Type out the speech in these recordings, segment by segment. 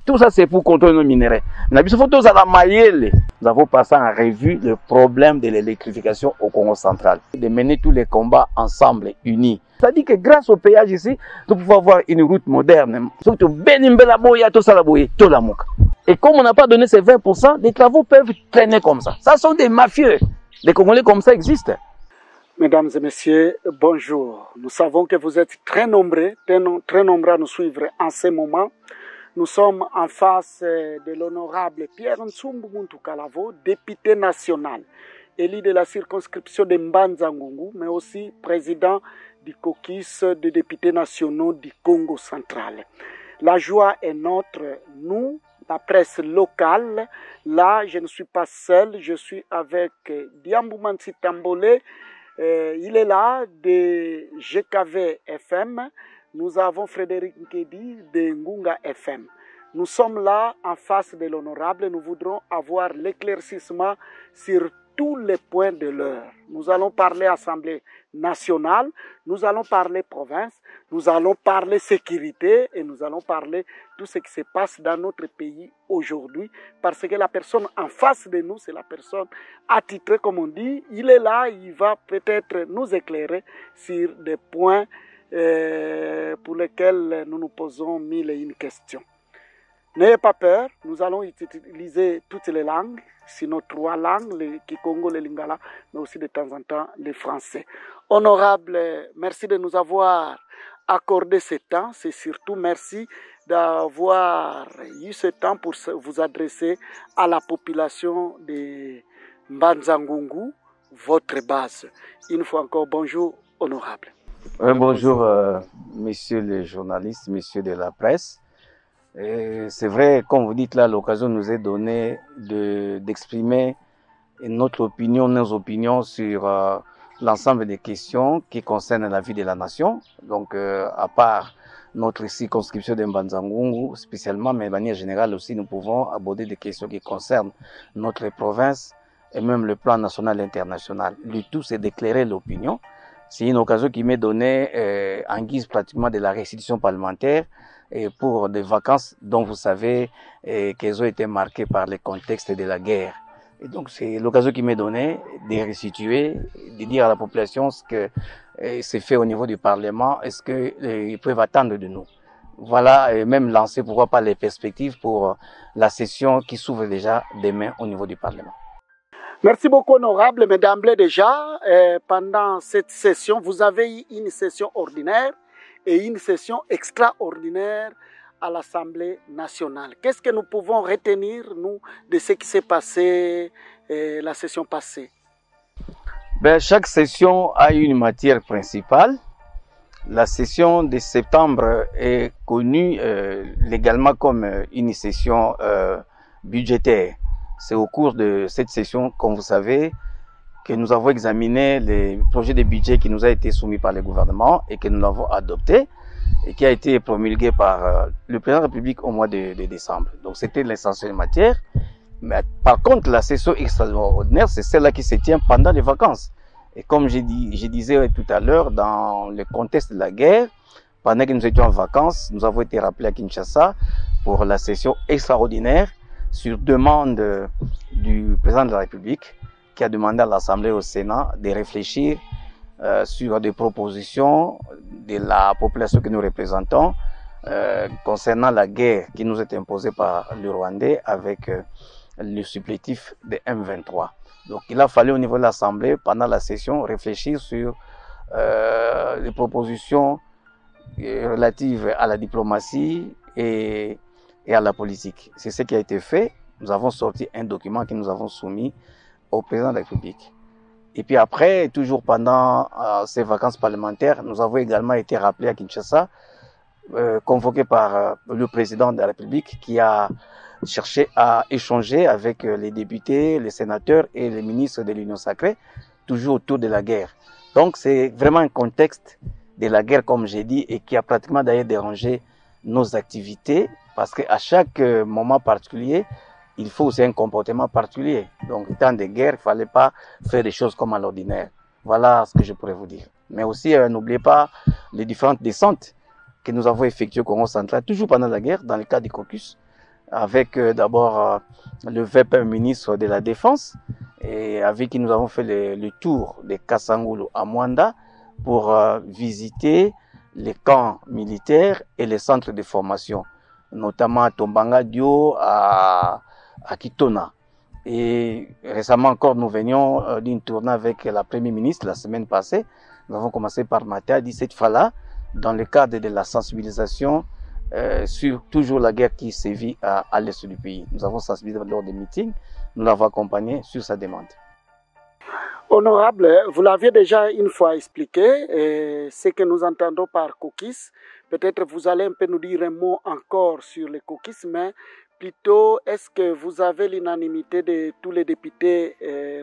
Tout ça, c'est pour contrôler nos minéraux. Nous avons passé en revue le problème de l'électrification au Congo central. De mener tous les combats ensemble, unis. C'est-à-dire que grâce au péage ici, nous pouvons avoir une route moderne. Et comme on n'a pas donné ces 20%, les travaux peuvent traîner comme ça. Ça sont des mafieux. Les Congolais comme ça existent. Mesdames et messieurs, bonjour. Nous savons que vous êtes très nombreux à nous suivre en ce moment. Nous sommes en face de l'honorable Pierre Ntsumbu Muntu Kalavo, député national, élu de la circonscription de Mbanza-Ngungu, mais aussi président du caucus des députés nationaux du Congo central. La joie est notre, nous, la presse locale. Là, je ne suis pas seul, je suis avec Diambou Mansi Tambole. Il est là de GKV FM. Nous avons Frédéric Nkedi de Ngunga FM. Nous sommes là en face de l'honorable. Nous voudrons avoir l'éclaircissement sur tous les points de l'heure. Nous allons parler Assemblée nationale, nous allons parler province, nous allons parler sécurité et nous allons parler tout ce qui se passe dans notre pays aujourd'hui. Parce que la personne en face de nous, c'est la personne attitrée, comme on dit. Il est là, il va peut-être nous éclairer sur des points pour lesquels nous nous posons mille et une questions. N'ayez pas peur, nous allons utiliser toutes les langues, sinon 3 langues, le Kikongo, le Lingala, mais aussi de temps en temps le français. Honorable, merci de nous avoir accordé ce temps, c'est surtout merci d'avoir eu ce temps pour vous adresser à la population de Mbanza-Ngungu, votre base. Une fois encore, bonjour, honorable. Bonjour, messieurs les journalistes, messieurs de la presse. C'est vrai, comme vous dites là, l'occasion nous est donnée d'exprimer notre opinion, nos opinions sur l'ensemble des questions qui concernent la vie de la nation. Donc, à part notre circonscription de Mbanza-Ngungu spécialement, mais de manière générale aussi, nous pouvons aborder des questions qui concernent notre province et même le plan national et international. Le tout, c'est d'éclairer l'opinion. C'est une occasion qui m'est donnée en guise pratiquement de la restitution parlementaire et pour des vacances dont vous savez qu'elles ont été marquées par le contexte de la guerre. Et donc c'est l'occasion qui m'est donnée de restituer, de dire à la population ce que c'est fait au niveau du Parlement et ce qu'ils peuvent attendre de nous. Voilà, et même lancer pourquoi pas les perspectives pour la session qui s'ouvre déjà demain au niveau du Parlement. Merci beaucoup, honorable. Mais d'emblée déjà, pendant cette session, vous avez eu une session ordinaire et une session extraordinaire à l'Assemblée nationale. Qu'est-ce que nous pouvons retenir, nous, de ce qui s'est passé la session passée? Chaque session a une matière principale. La session de septembre est connue légalement comme une session budgétaire. C'est au cours de cette session, comme vous savez, que nous avons examiné les projets de budget qui nous a été soumis par le gouvernement et que nous l'avons adopté et qui a été promulgué par le président de la République au mois de décembre. Donc c'était l'essentiel matière. Mais par contre, la session extraordinaire, c'est celle-là qui se tient pendant les vacances. Et comme je disais tout à l'heure, dans le contexte de la guerre, pendant que nous étions en vacances, nous avons été rappelés à Kinshasa pour la session extraordinaire sur demande du président de la République qui a demandé à l'Assemblée et au Sénat de réfléchir sur des propositions de la population que nous représentons concernant la guerre qui nous est imposée par le Rwandais avec le supplétif de M23. Donc il a fallu au niveau de l'Assemblée, pendant la session, réfléchir sur les propositions relatives à la diplomatie et à la politique. C'est ce qui a été fait. Nous avons sorti un document que nous avons soumis au président de la République. Et puis après, toujours pendant ces vacances parlementaires, nous avons également été rappelés à Kinshasa, convoqués par le président de la République qui a cherché à échanger avec les députés, les sénateurs et les ministres de l'Union sacrée, toujours autour de la guerre. Donc c'est vraiment un contexte de la guerre, comme j'ai dit, et qui a pratiquement d'ailleurs dérangé nos activités, parce qu'à chaque moment particulier, il faut aussi un comportement particulier. Donc, en temps de guerre, il ne fallait pas faire des choses comme à l'ordinaire. Voilà ce que je pourrais vous dire. Mais aussi, n'oubliez pas les différentes descentes que nous avons effectuées au Congo central, toujours pendant la guerre, dans le cas du caucus. avec d'abord le VP ministre de la Défense, et avec qui nous avons fait le tour de Kasangulu à Mwanda pour visiter les camps militaires et les centres de formation, notamment à Tombanga Dio, à Kitona. Et récemment encore, nous venions d'une tournée avec la Première ministre la semaine passée. Nous avons commencé par Matadi, cette fois-là, dans le cadre de la sensibilisation sur toujours la guerre qui sévit à l'est du pays. Nous avons sensibilisé lors des meetings, nous l'avons accompagné sur sa demande. Honorable, vous l'aviez déjà une fois expliqué, ce que nous entendons par caucus. Peut-être vous allez un peu nous dire un mot encore sur les caucus, mais plutôt, est-ce que vous avez l'unanimité de tous les députés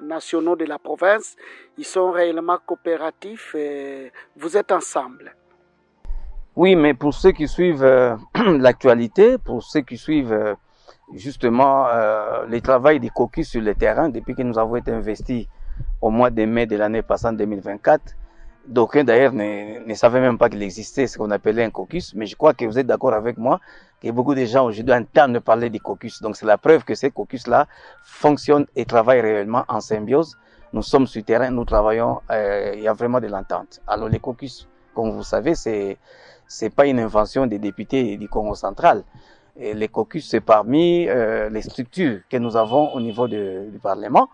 nationaux de la province? Ils sont réellement coopératifs et vous êtes ensemble? Oui, mais pour ceux qui suivent l'actualité, pour ceux qui suivent justement le travail des caucus sur le terrain, depuis que nous avons été investis au mois de mai de l'année passée, en 2024, d'aucuns d'ailleurs ne savaient même pas qu'il existait ce qu'on appelait un caucus, mais je crois que vous êtes d'accord avec moi que beaucoup de gens aujourd'hui entendent parler des caucus. Donc c'est la preuve que ces caucus-là fonctionnent et travaillent réellement en symbiose. Nous sommes sur terrain, nous travaillons, il y a vraiment de l'entente. Alors les caucus, comme vous savez, c'est pas une invention des députés du Congo central. Et les caucus, c'est parmi les structures que nous avons au niveau du Parlement.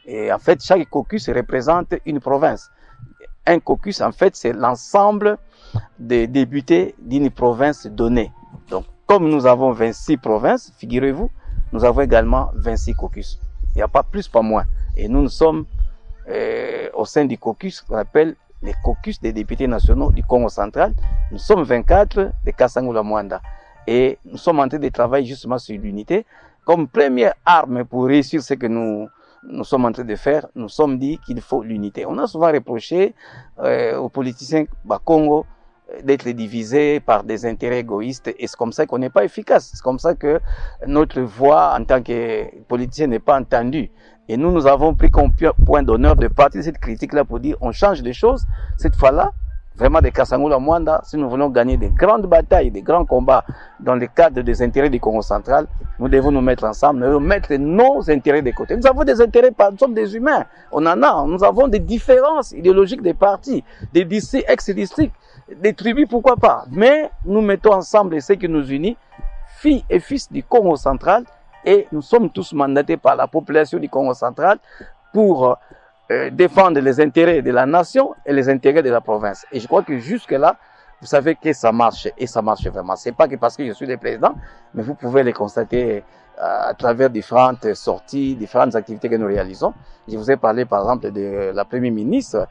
Et en fait, chaque caucus représente une province. Un caucus, en fait, c'est l'ensemble des députés d'une province donnée. Donc, comme nous avons 26 provinces, figurez-vous, nous avons également 26 caucus. Il n'y a pas plus, pas moins. Et nous sommes au sein du caucus qu'on appelle les caucus des députés nationaux du Congo central. Nous sommes 24 de Kasangulu Mwanda. Et nous sommes en train de travailler justement sur l'unité. Comme première arme pour réussir ce que nous sommes en train de faire, nous sommes dit qu'il faut l'unité. On a souvent reproché aux politiciens Congo d'être divisés par des intérêts égoïstes, et c'est comme ça qu'on n'est pas efficace. C'est comme ça que notre voix en tant que politicien n'est pas entendue. Et nous avons pris comme point d'honneur de partir de cette critique-là pour dire on change les choses. Cette fois-là, vraiment de Kasangulu Mwanda, si nous voulons gagner des grandes batailles, des grands combats dans le cadre des intérêts du Congo central, nous devons nous mettre ensemble, nous devons mettre nos intérêts de côté. Nous avons des intérêts, nous sommes des humains, on en a, nous avons des différences idéologiques des partis, des districts, ex-districts, des tribus, pourquoi pas. Mais nous mettons ensemble ce qui nous unit, filles et fils du Congo central, et nous sommes tous mandatés par la population du Congo central pour défendre les intérêts de la nation et les intérêts de la province. Et je crois que jusque-là, vous savez que ça marche, et ça marche vraiment. C'est pas que parce que je suis le président, mais vous pouvez les constater à travers différentes sorties, différentes activités que nous réalisons. Je vous ai parlé par exemple de la Première ministre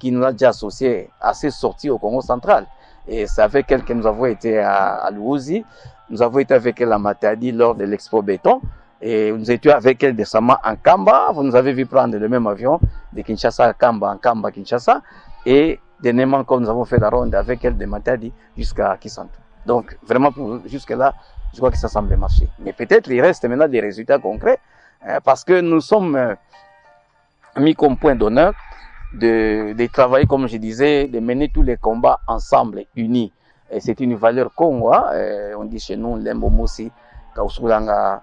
qui nous a déjà associés à ces sorties au Congo central. Et c'est avec elle que nous avons été à Luozi, nous avons été avec elle à Matadi lors de l'Expo Béton, et nous étions avec elle récemment en Kamba. Vous nous avez vu prendre le même avion de Kinshasa à Kamba, en Kamba, Kinshasa. Et dernièrement, comme nous avons fait la ronde avec elle de Matadi jusqu'à Kisantu. Donc, vraiment, jusque-là, je crois que ça semble marcher. Mais peut-être il reste maintenant des résultats concrets, parce que nous sommes mis comme point d'honneur de travailler, comme je disais, de mener tous les combats ensemble, unis. Et c'est une valeur Congo, on dit chez nous, l'Embomosi, Kausulanga,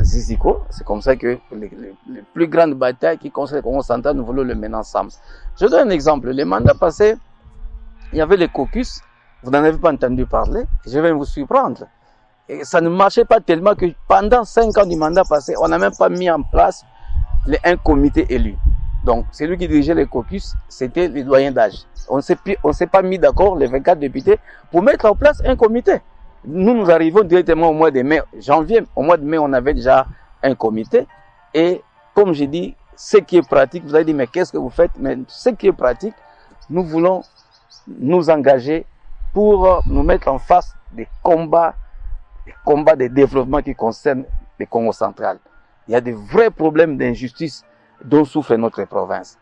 Ziziko. C'est comme ça que les plus grandes batailles qui concernent le Congo central, nous voulons le mener ensemble. Je donne un exemple. Les mandats passés, il y avait les caucus, vous n'en avez pas entendu parler, je vais vous surprendre. Et ça ne marchait pas tellement que pendant 5 ans du mandat passé, on n'a même pas mis en place un comité élu. Donc, celui qui dirigeait les caucus, c'était les doyens d'âge. On s'est pas mis d'accord, les 24 députés, pour mettre en place un comité. Nous arrivons directement au mois de mai, janvier. Au mois de mai, on avait déjà un comité. Et comme j'ai dit, ce qui est pratique, vous avez dit, mais qu'est-ce que vous faites? Mais ce qui est pratique, nous voulons nous engager pour nous mettre en face des combats de développement qui concernent le Congo central. Il y a des vrais problèmes d'injustice dont souffre notre province.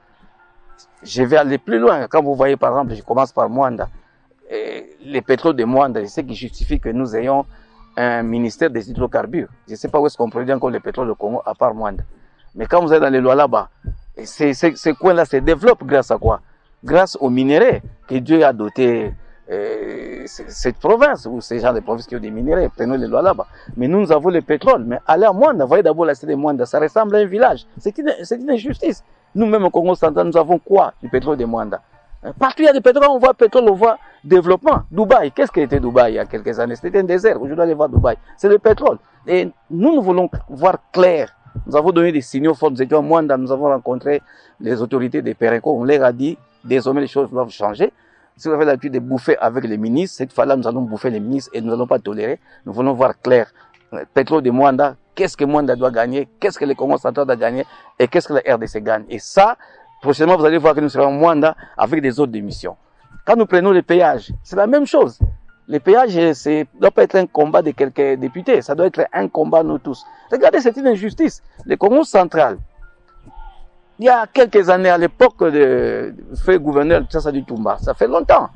Je vais aller plus loin. Quand vous voyez, par exemple, je commence par Mwanda. Les pétroles de Mwanda, c'est ce qui justifie que nous ayons un ministère des hydrocarbures. Je ne sais pas où est-ce qu'on produit encore le pétrole au Congo, à part Mwanda. Mais quand vous êtes dans les lois là-bas, ces coins-là se développent grâce à quoi? Grâce aux minéraux que Dieu a dotés cette province, ou ces gens de provinces qui ont des minéraux, prenons les lois là-bas. Mais nous avons le pétrole. Mais allez à Mwanda, voyez d'abord la cité de Mwanda, ça ressemble à un village. C'est une injustice. Nous-mêmes au Congo central, nous avons quoi? Du pétrole de Mwanda. Partout il y a du pétrole, on voit pétrole, on voit développement. Dubaï, qu'est-ce qui était Dubaï il y a quelques années? C'était un désert. Aujourd'hui, allez voir Dubaï. C'est le pétrole. Et nous voulons voir clair. Nous avons donné des signaux forts. Nous étions à Mwanda, nous avons rencontré les autorités des Péréco. On leur a dit, désormais les choses doivent changer. Si vous avez l'habitude de bouffer avec les ministres, cette fois-là, nous allons bouffer les ministres et nous n'allons pas tolérer. Nous voulons voir clair. Pétrole de Mwanda, qu'est-ce que Mwanda doit gagner, qu'est-ce que le Congo central doit gagner et qu'est-ce que la RDC gagne. Et ça, prochainement, vous allez voir que nous serons à Mwanda avec des autres démissions. Quand nous prenons les péages, c'est la même chose. Les péages, doit pas être un combat de quelques députés, ça doit être un combat nous tous. Regardez, c'est une injustice. Le Congo central, il y a quelques années, à l'époque de fait gouverneur Tsassa du Toumba, ça fait longtemps,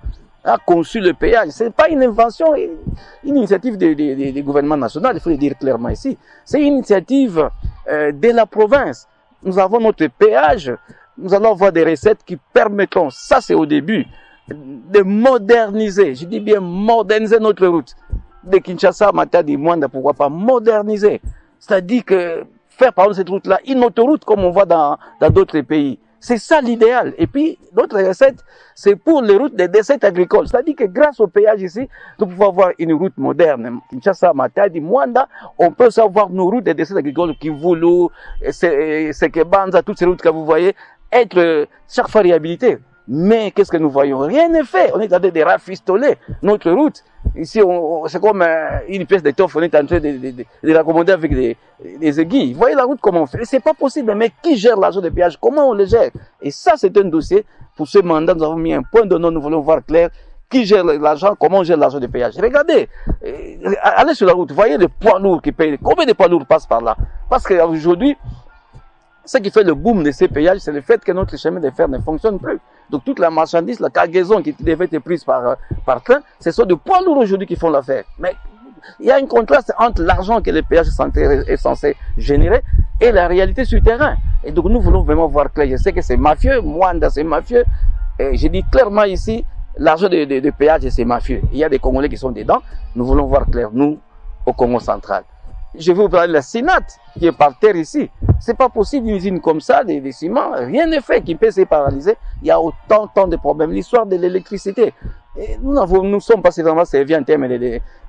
a conçu le péage. C'est pas une invention, une initiative des gouvernements nationaux, il faut le dire clairement ici. C'est une initiative de la province. Nous avons notre péage, nous allons avoir des recettes qui permettront, ça c'est au début, de moderniser, je dis bien moderniser notre route. De Kinshasa à Matadi, Mwanda, pourquoi pas moderniser. C'est-à-dire que faire par exemple cette route-là une autoroute comme on voit dans d'autres pays. C'est ça l'idéal. Et puis, d'autres recettes, c'est pour les routes des desserts agricoles. C'est-à-dire que grâce au péage ici, nous pouvons avoir une route moderne. Kinshasa, Matadi, Mwanda, on peut savoir nos routes des desserts agricoles, Kivulu, Sekebanza, toutes ces routes que vous voyez, être chaque fois réhabilitées. Mais qu'est-ce que nous voyons? Rien n'est fait. On est en train de rafistoler notre route. Ici, c'est comme une pièce d'étoffe. On est en train de l'accommoder avec des aiguilles. Vous voyez la route comment on fait? C'est pas possible. Mais qui gère l'argent de péage? Comment on le gère? Et ça, c'est un dossier. Pour ce mandat, nous avons mis un point d'honneur. Nous voulons voir clair qui gère l'argent, comment on gère l'argent de péage. Regardez, allez sur la route. Voyez les poids lourds qui payent. Combien de poids lourds passent par là? Parce qu'aujourd'hui, ce qui fait le boom de ces péages, c'est le fait que notre chemin de fer ne fonctionne plus. Donc toute la marchandise, la cargaison qui devait être prise par train, ce sont des poids lourds aujourd'hui qui font l'affaire. Mais il y a un contraste entre l'argent que le péage est censé générer et la réalité sur le terrain. Et donc nous voulons vraiment voir clair. Je sais que c'est mafieux, Mwanda c'est mafieux. Et je dis clairement ici, l'argent de péage c'est mafieux. Il y a des Congolais qui sont dedans. Nous voulons voir clair, nous, au Congo central. Je vais vous parler de la SINAT qui est par terre ici. C'est pas possible une usine comme ça, des ciments, rien n'est fait, qui peut se paralyser. Il y a tant de problèmes. L'histoire de l'électricité. Nous sommes pas vraiment servis en termes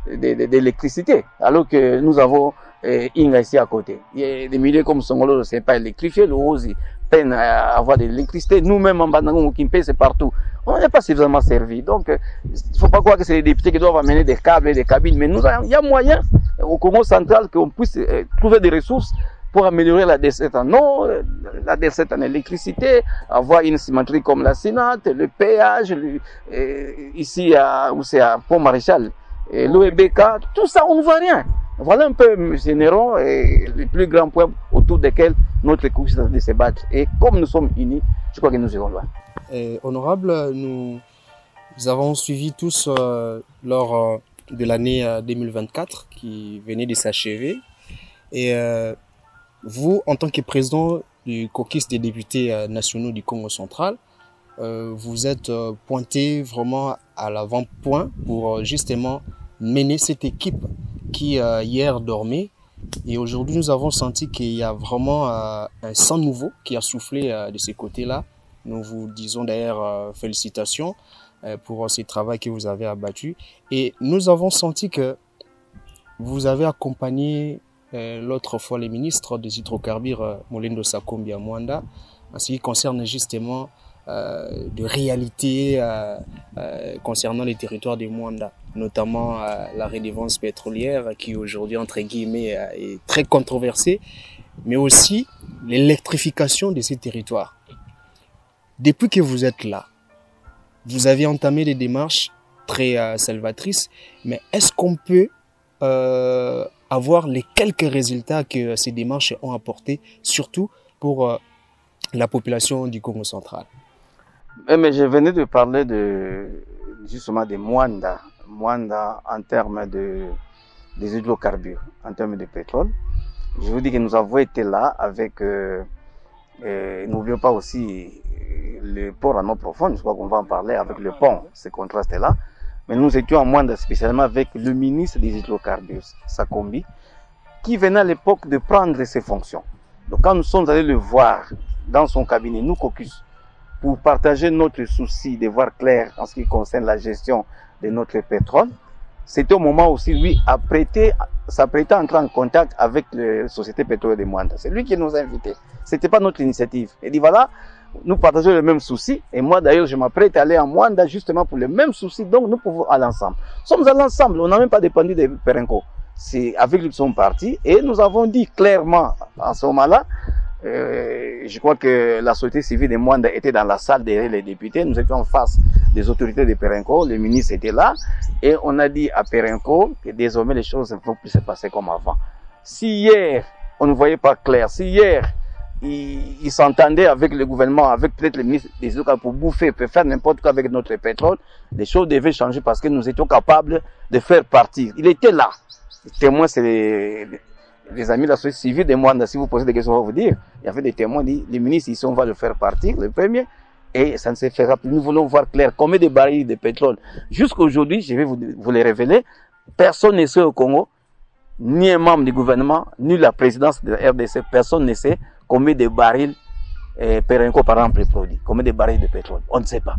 d'électricité, alors que nous avons Inga ici à côté. Il y a des milieux comme Songolo, ne sont pas électrifié, le Rosi peine à avoir de l'électricité. Nous-mêmes en Bandango, Kimpe, c'est partout. On n'est pas suffisamment servi. Donc, il ne faut pas croire que c'est les députés qui doivent amener des câbles et des cabines. Mais il y a moyen, au Congo central, qu'on puisse trouver des ressources pour améliorer la desserte en eau, la desserte en électricité, avoir une cimenterie comme la Sinat, le péage, ici où c'est à Pont-Maréchal, l'OEBK, tout ça, on ne voit rien. Voilà un peu, M. Néron, les plus grands points autour desquels notre course est de se battre. Et comme nous sommes unis, je crois que nous irons loin. Honorable, nous avons suivi tous lors de l'année 2024 qui venait de s'achever. Et vous, en tant que président du caucus des députés nationaux du Congo central, vous êtes pointé vraiment à l'avant-point pour justement mener cette équipe qui hier dormait. Et aujourd'hui, nous avons senti qu'il y a vraiment un sang nouveau qui a soufflé de ces côtés-là. Nous vous disons d'ailleurs félicitations pour ce travail que vous avez abattu. Et nous avons senti que vous avez accompagné l'autre fois les ministres des hydrocarbures, Molindo Sakombi à Mwanda, en ce qui concerne justement de réalité concernant les territoires de Mwanda, notamment la redevance pétrolière qui aujourd'hui, entre guillemets, est très controversée, mais aussi l'électrification de ces territoires. Depuis que vous êtes là, vous avez entamé des démarches très salvatrices, mais est-ce qu'on peut avoir les quelques résultats que ces démarches ont apportés, surtout pour la population du Congo central? Mais je venais de parler justement de Mwanda en termes des hydrocarbures, en termes de pétrole. Je vous dis que nous avons été là avec, n'oublions pas aussi le port en eau profonde, je crois qu'on va en parler avec le pont, ce contraste-là. Mais nous étions en Mwanda spécialement avec le ministre des hydrocarbures, Sakombi, qui venait à l'époque de prendre ses fonctions. Donc quand nous sommes allés le voir dans son cabinet, nous caucus, pour partager notre souci de voir clair en ce qui concerne la gestion de notre pétrole, c'était au moment aussi lui s'apprêtait à entrer en contact avec la société pétrolière de Mwanda. C'est lui qui nous a invités. C'était pas notre initiative. Il dit voilà, nous partageons le même souci. Et moi d'ailleurs, je m'apprête à aller à Mwanda justement pour le même souci. Donc nous pouvons aller ensemble. Nous sommes allés ensemble. On n'a même pas dépendu de Perenco. C'est avec lui que nous sommes partis. Et nous avons dit clairement à ce moment-là, je crois que la société civile de Mwanda était dans la salle derrière les députés. Nous étions en face des autorités de Perenco. Le ministre était là. Et on a dit à Perenco que désormais les choses ne vont plus se passer comme avant. Si hier, on ne voyait pas clair, si hier, il s'entendait avec le gouvernement, avec peut-être le ministre des Eaux pour bouffer, pour faire n'importe quoi avec notre pétrole, les choses devaient changer parce que nous étions capables de faire partir. Il était là. Les témoins, c'est les amis de la société civile de Mwanda. Si vous posez des questions, on va vous dire. Il y avait des témoins, les ministres ici, on va le faire partir, le premier. Et ça ne se fera plus. Nous voulons voir clair combien de barils de pétrole. Jusqu'aujourd'hui, je vais vous les révéler. Personne ne sait au Congo, ni un membre du gouvernement, ni la présidence de la RDC, personne ne sait combien de barils Perenco, par exemple, produit. Combien de barils de pétrole. On ne sait pas.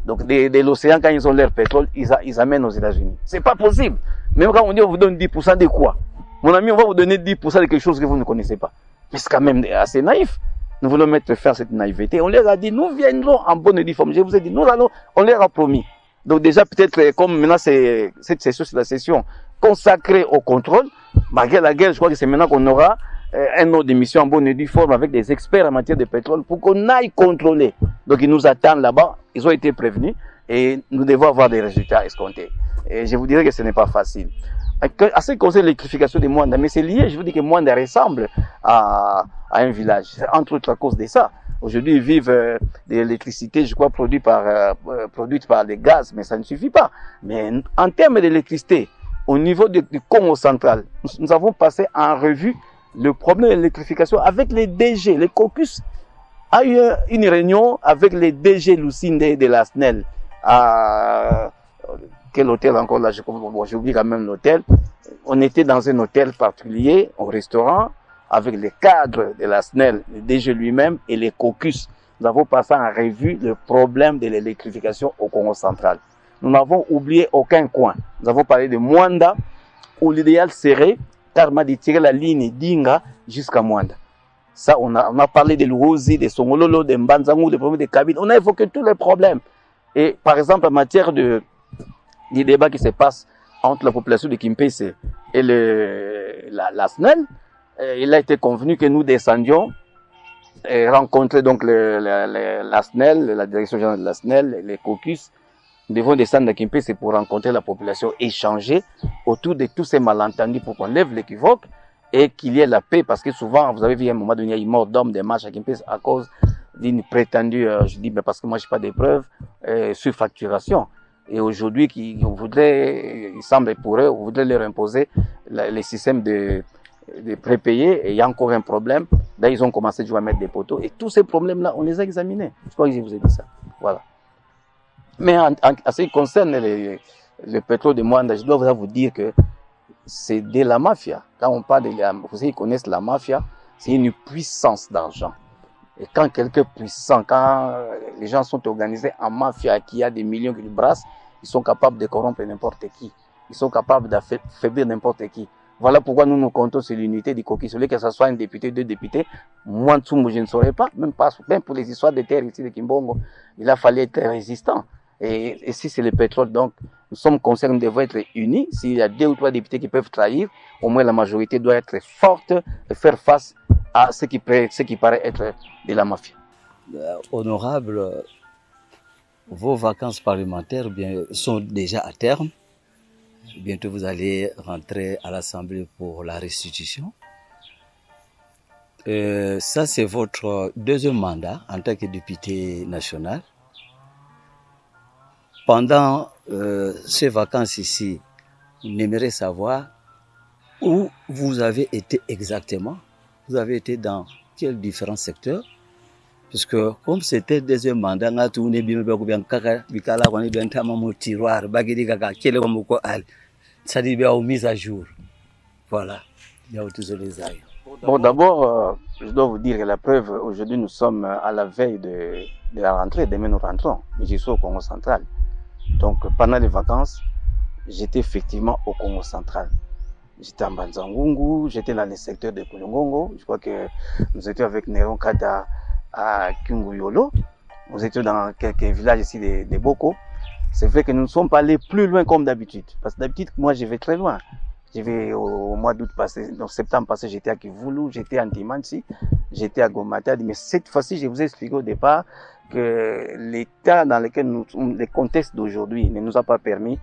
Donc, de l'océan, quand ils ont leur pétrole, ils amènent aux États-Unis. C'est pas possible. Même quand on dit on vous donne 10% de quoi? Mon ami, on va vous donner 10% de quelque chose que vous ne connaissez pas. Mais c'est quand même assez naïf. Nous voulons mettre fin à cette naïveté. On leur a dit, nous viendrons en bonne et due forme. Je vous ai dit, nous allons, on leur a promis. Donc déjà, peut-être, comme maintenant cette session, c'est la session consacrée au contrôle, malgré la guerre, je crois que c'est maintenant qu'on aura un ordre d'émission en bonne et due forme avec des experts en matière de pétrole pour qu'on aille contrôler. Donc ils nous attendent là-bas, ils ont été prévenus et nous devons avoir des résultats escomptés. Et je vous dirais que ce n'est pas facile. À ce qui concerne l'électrification de Mwanda, mais c'est lié, je vous dis que Mwanda ressemble à un village, entre autres à cause de ça. Aujourd'hui, ils vivent de l'électricité, je crois, produite par des gaz, mais ça ne suffit pas. Mais en termes d'électricité, au niveau du Congo central, nous avons passé en revue le problème de l'électrification avec les DG. Les caucus a eu une réunion avec les DG Lucinde de la SNEL à quel hôtel encore là, j'oublie quand même l'hôtel. On était dans un hôtel particulier, au restaurant, avec les cadres de la SNEL, le DG lui-même et les caucus. Nous avons passé en revue le problème de l'électrification au Congo central. Nous n'avons oublié aucun coin. Nous avons parlé de Mwanda, où l'idéal serait carrément de tirer la ligne d'Inga jusqu'à Mwanda. Ça, on a parlé de l'Urozi, de Songololo, de Mbanzangu, des problèmes de Kabine. On a évoqué tous les problèmes. Et par exemple, en matière des débats qui se passent entre la population de Kimpese et la SNEL, il a été convenu que nous descendions et rencontrer donc la SNEL, la direction générale de la SNEL, les caucus. Nous devons descendre à Kimpese pour rencontrer la population, échanger autour de tous ces malentendus pour qu'on lève l'équivoque et qu'il y ait la paix, parce que souvent, vous avez vu à un moment donné, il y a eu mort d'homme des marches à Kimpese à cause d'une prétendue, je dis, mais parce que moi je n'ai pas de preuves, surfacturation. Et aujourd'hui, on voudrait, il semble pour eux, on voudrait leur imposer les systèmes de prépayés, et il y a encore un problème. Là, ils ont commencé à mettre des poteaux, et tous ces problèmes-là, on les a examinés. Je crois que je vous ai dit ça. Voilà. Mais en ce qui concerne le pétrole de Mwanda, je dois vous dire que c'est de la mafia. Quand on parle de la, vous savez, ils connaissent la mafia, c'est une puissance d'argent. Et quand quelqu'un est puissant, quand les gens sont organisés en mafia, qui a des millions qui le brassent, ils sont capables de corrompre n'importe qui. Ils sont capables d'affaiblir n'importe qui. Voilà pourquoi nous nous comptons sur l'unité du Koki. Celui que ce soit un député, deux députés, moi, Tsumbo, je ne saurais pas, même pour les histoires de terre ici de Kimbongo, il a fallu être résistant. Et si c'est le pétrole, donc, nous sommes concernés, nous devons être unis. S'il y a 2 ou 3 députés qui peuvent trahir, au moins la majorité doit être forte et faire face à ce qui paraît être de la mafia. Honorable, vos vacances parlementaires sont déjà à terme. Bientôt vous allez rentrer à l'Assemblée pour la restitution. Ça, c'est votre 2e mandat en tant que député national. Pendant ces vacances ici, on aimerait savoir où vous avez été exactement. Vous avez été dans quels différents secteurs Puisque comme c'était le deuxième mandat, on a tourné bien, on est bien tamamo tiroir, bagidi kaka, quel est mon al, ça dit bien mise à jour. Voilà, il y a tous les aïeux. Bon, d'abord, je dois vous dire que la preuve, aujourd'hui, nous sommes à la veille de la rentrée. Demain, nous rentrons. Mais je suis au Congo central. Donc, pendant les vacances, j'étais effectivement au Congo central. J'étais en Banzangungu, j'étais dans le secteur de Kulungongo. Je crois que nous étions avec Néron Kada à Kinguyolo. Nous étions dans quelques villages ici de Boko. C'est vrai que nous ne sommes pas allés plus loin comme d'habitude. Parce que d'habitude, moi, je vais très loin. Je vais au mois d'août passé, donc septembre passé, j'étais à Kivulu, j'étais à Ntimansi, j'étais à Gomatadi. Mais cette fois-ci, je vous ai expliqué au départ que l'état dans lequel nous, le contexte d'aujourd'hui ne nous a pas permis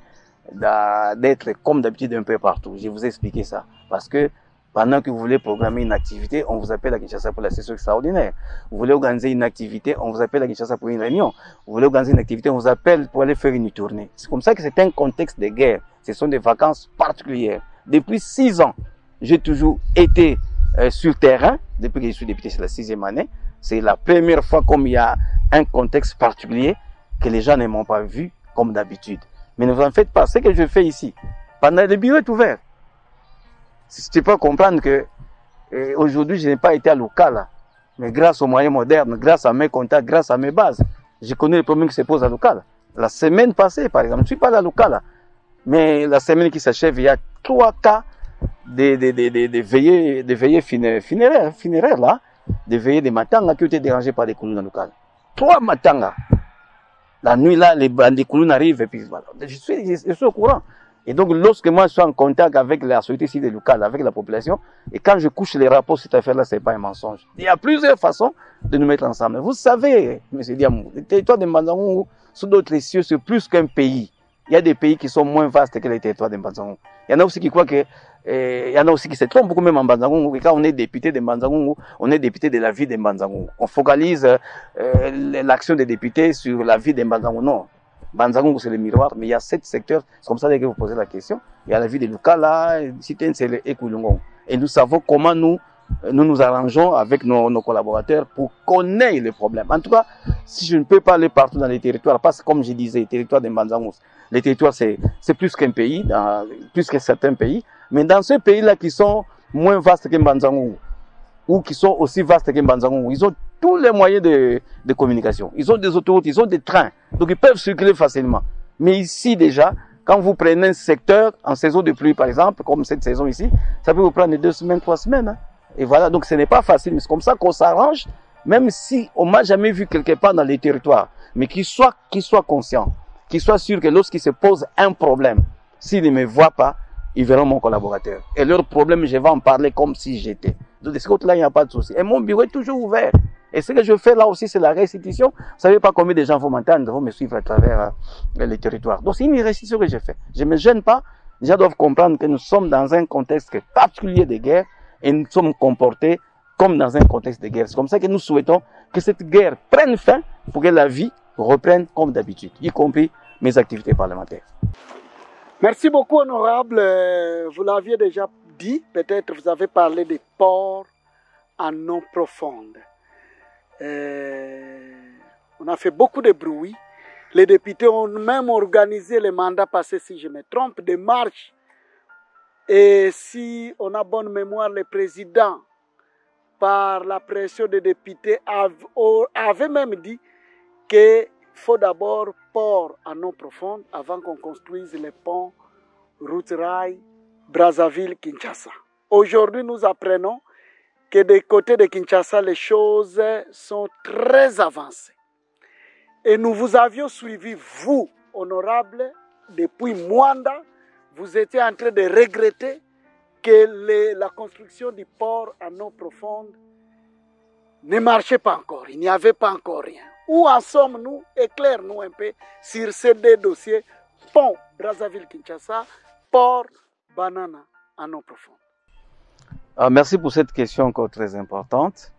d'être comme d'habitude un peu partout. Je vous ai expliqué ça. Parce que pendant que vous voulez programmer une activité, on vous appelle à Kinshasa pour la session extraordinaire. Vous voulez organiser une activité, on vous appelle à Kinshasa pour une réunion. Vous voulez organiser une activité, on vous appelle pour aller faire une tournée. C'est comme ça que c'est un contexte de guerre. Ce sont des vacances particulières. Depuis 6 ans, j'ai toujours été sur terrain. Depuis que je suis député, c'est la 6e année. C'est la première fois comme il y a un contexte particulier que les gens ne m'ont pas vu comme d'habitude. Mais ne vous en faites pas. Ce que je fais ici, pendant le bureau est ouvert. Si tu peux comprendre que aujourd'hui, je n'ai pas été à Lukala, mais grâce aux moyens modernes, grâce à mes contacts, grâce à mes bases, je connais les problèmes qui se posent à Lukala. La semaine passée, par exemple, je ne suis pas allé à Lukala. Mais la semaine qui s'achève, il y a 3 cas de veillées funéraires là, de veillées de matanga qui ont été dérangées par des Koulouna locales. 3 matanga. La nuit là, les Koulouna arrivent et puis voilà. Je suis au courant. Et donc, lorsque moi je suis en contact avec la société civile locale, avec la population, et quand je couche les rapports, cette affaire-là, c'est pas un mensonge. Il y a plusieurs façons de nous mettre ensemble. Vous savez, M. Diamou, le territoire de Mbanzangourou, sous d'autres cieux, c'est plus qu'un pays. Il y a des pays qui sont moins vastes que les territoires de Mbanzangourou. Il y en a aussi qui croient que, il y en a aussi qui se trompent beaucoup même en Mbanzangourou. Et quand on est député de Mbanzangourou, on est député de la vie de Mbanzangourou. On focalise l'action des députés sur la vie de Mbanzangourou. Non. Mbanzangourou, c'est le miroir, mais il y a 7 secteurs. C'est comme ça que vous posez la question. Il y a la vie de Lukala, Siten, c'est le Ekulungon. Et nous savons comment nous arrangeons avec nos collaborateurs pour connaître les problèmes. En tout cas, si je ne peux pas aller partout dans les territoires, parce que comme je disais, les territoires de Mbanzangourou, les territoires c'est plus qu'un pays, plus que certains pays, mais dans ces pays-là qui sont moins vastes que Mbanzangourou, ou qui sont aussi vastes que Mbanzangourou, ils ont tous les moyens de communication. Ils ont des autoroutes, ils ont des trains, donc ils peuvent circuler facilement. Mais ici déjà, quand vous prenez un secteur en saison de pluie par exemple, comme cette saison ici, ça peut vous prendre 2 semaines, 3 semaines. Hein. Et voilà, donc ce n'est pas facile, mais c'est comme ça qu'on s'arrange, même si on m'a jamais vu quelque part dans les territoires, mais qu'il soit conscient, qu'il soit sûr que lorsqu'il se pose un problème, s'ils ne me voient pas, ils verront mon collaborateur. Et leur problème, je vais en parler comme si j'étais. Donc de ce côté-là, il n'y a pas de souci. Et mon bureau est toujours ouvert. Et ce que je fais là aussi, c'est la restitution. Vous savez pas combien de gens vont m'entendre, vont me suivre à travers les territoires. Donc c'est une restitution que je fais. Je ne me gêne pas. Les gens doivent comprendre que nous sommes dans un contexte particulier de guerre et nous sommes comportés comme dans un contexte de guerre. C'est comme ça que nous souhaitons que cette guerre prenne fin pour que la vie reprenne comme d'habitude, y compris mes activités parlementaires. Merci beaucoup, honorable. Vous l'aviez déjà dit, peut-être vous avez parlé des ports en eau profonde. On a fait beaucoup de bruit. Les députés ont même organisé les mandats passés, si je me trompe, des marches. Et si on a bonne mémoire, le président, par la pression des députés, avait même dit qu'il faut d'abord port en eau profonde avant qu'on construise les ponts route-rail Brazzaville-Kinshasa. Aujourd'hui, nous apprenons que des côtés de Kinshasa, les choses sont très avancées. Et nous vous avions suivi, vous, honorable, depuis Mwanda. Vous étiez en train de regretter que la construction du port en eau profonde ne marchait pas encore. Il n'y avait pas encore rien. Où en sommes-nous? Éclaire-nous un peu sur ces 2 dossiers. Pont Brazzaville-Kinshasa, port Banana en eau profonde. Merci pour cette question encore très importante.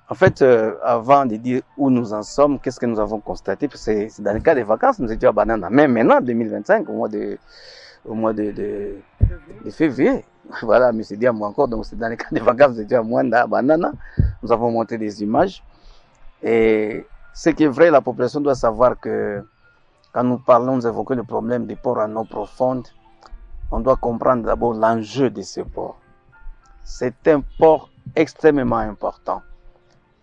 En fait, avant de dire où nous en sommes, qu'est-ce que nous avons constaté, parce que c'est dans le cas des vacances, nous étions à Banana. Même maintenant, 2025, au mois de février. Voilà, M. Diamou encore, donc c'est dans le cas des vacances, nous étions à Mwanda, à Banana. Nous avons monté des images. Et ce qui est vrai, la population doit savoir que quand nous parlons, nous évoquons le problème des ports en eau profonde, on doit comprendre d'abord l'enjeu de ce port. C'est un port extrêmement important.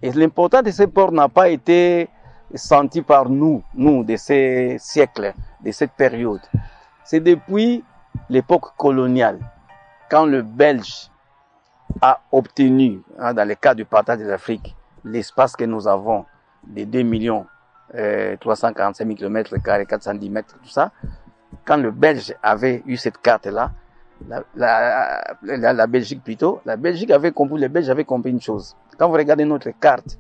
Et l'importance de ce port n'a pas été senti par nous de ces siècles, de cette période. C'est depuis l'époque coloniale, quand le Belge a obtenu, dans le cadre du partage de l'Afrique, l'espace que nous avons de 2 345 000 km², 410 mètres, tout ça, quand le Belge avait eu cette carte-là, la Belgique plutôt, la Belgique avait compris, les Belges avaient compris une chose. Quand vous regardez notre carte,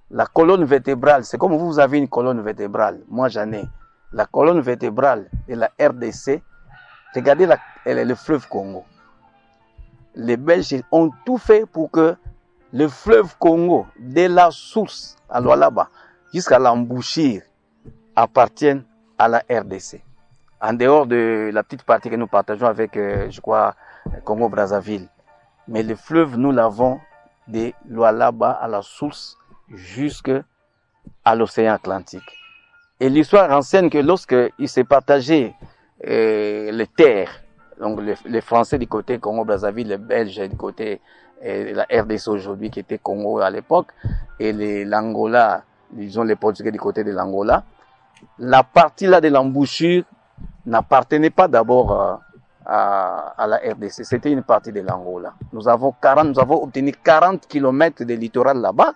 la colonne vertébrale, c'est comme vous avez une colonne vertébrale, moi j'en ai. La colonne vertébrale de la RDC, regardez le fleuve Congo. Les Belges ont tout fait pour que le fleuve Congo, de la source à Lualaba jusqu'à l'embouchure, appartienne à la RDC. En dehors de la petite partie que nous partageons avec, je crois, Congo-Brazzaville. Mais le fleuve, nous l'avons de Lualaba à la source jusqu'à l'océan Atlantique. Et l'histoire enseigne que lorsqu'il s'est partagé les terres, donc les Français du côté Congo-Brazzaville, les Belges du côté la RDC aujourd'hui qui était Congo à l'époque, et l'Angola, disons les Portugais du côté de l'Angola, la partie là de l'embouchure n'appartenait pas d'abord à la RDC, c'était une partie de l'Angola. Nous avons obtenu 40 km de littoral là-bas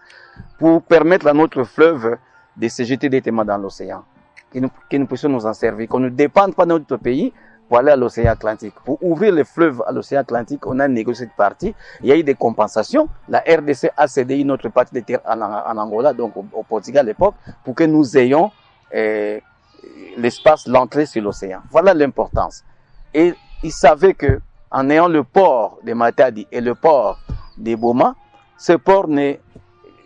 pour permettre à notre fleuve de se jeter directement dans l'océan, que nous puissions nous en servir, qu'on ne dépende pas de notre pays pour aller à l'océan Atlantique. Pour ouvrir le fleuve à l'océan Atlantique, on a négocié cette partie, il y a eu des compensations, la RDC a cédé une autre partie de terre en Angola, donc au Portugal à l'époque, pour que nous ayons l'espace, l'entrée sur l'océan. Voilà l'importance. Et ils savaient que, en ayant le port de Matadi et le port de Boma, ce port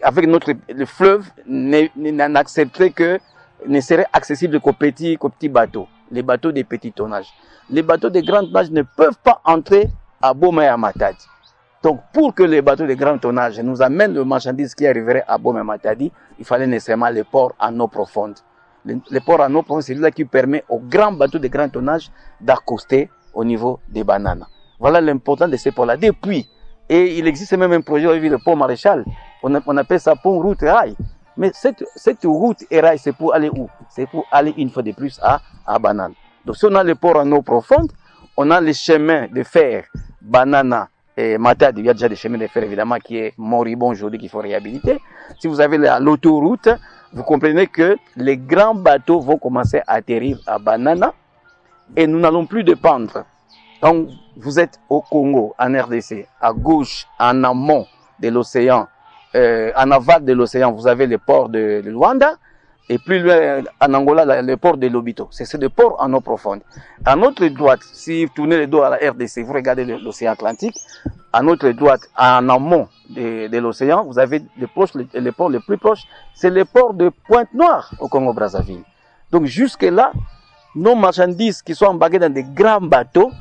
avec le fleuve n'accepterait que, ne serait accessible qu'aux petits bateaux, les bateaux de petit tonnage. Les bateaux de grand tonnage ne peuvent pas entrer à Boma et à Matadi. Donc, pour que les bateaux de grand tonnage nous amènent le marchandise qui arriverait à Boma et à Matadi, il fallait nécessairement les ports en eau profonde. Les ports en eau profonde, c'est là qui permet aux grands bateaux de grand tonnage d'accoster au niveau des bananes. Voilà l'importance de ces ports-là. Depuis, et il existe même un projet, le pont Maréchal, on appelle ça pont route rail. Mais cette route et rail, c'est pour aller où? C'est pour aller une fois de plus à Banane. Donc si on a le port en eau profonde, on a les chemins de fer, Banana et Matadi. Il y a déjà des chemins de fer évidemment qui est moribond aujourd'hui qu'il faut réhabiliter. Si vous avez l'autoroute, vous comprenez que les grands bateaux vont commencer à atterrir à Banana et nous n'allons plus dépendre. Quand vous êtes au Congo, en RDC, à gauche, en amont de l'océan, en aval de l'océan, vous avez le port de Luanda, et plus loin, en Angola, le port de Lobito. C'est des ports en eau profonde. À notre droite, si vous tournez le dos à la RDC, vous regardez l'océan Atlantique, à notre droite, en amont de l'océan, vous avez le port le plus proche, c'est le port de Pointe-Noire au Congo-Brazzaville. Donc jusque-là, nos marchandises qui sont embarquées dans des grands bateaux